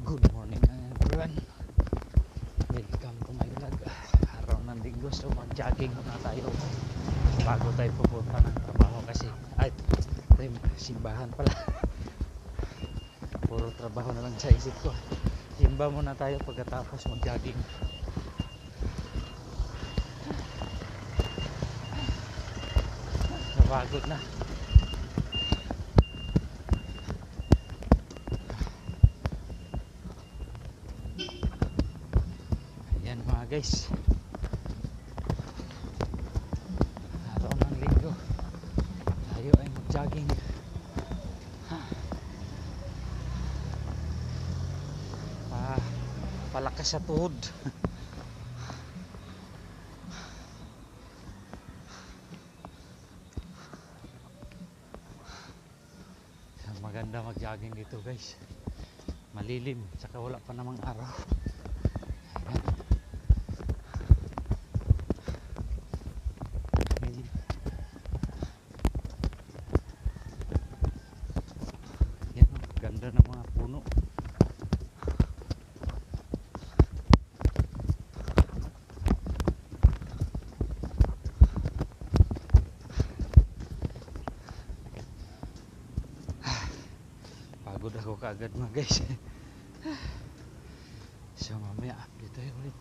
Good morning everyone. Welcome to my vlog. Araw ng linggo, so mag-jogging muna tayo bago tayo pupunta ng trabaho kasi tayo simbahan pala. Puro trabaho na lang sa isip ko. Simba muna tayo pagkatapos mag-jogging. Napagod na. Ayan mga guys, araw ng linggo tayo ay mag-jogging. Palakas sa tuhod. Maganda mag-jogging dito guys, malilim saka wala pa namang araw. Yan, ganda ng mga puno. Pagod ako kaagad mga guys. So mamaya update tayo ulit.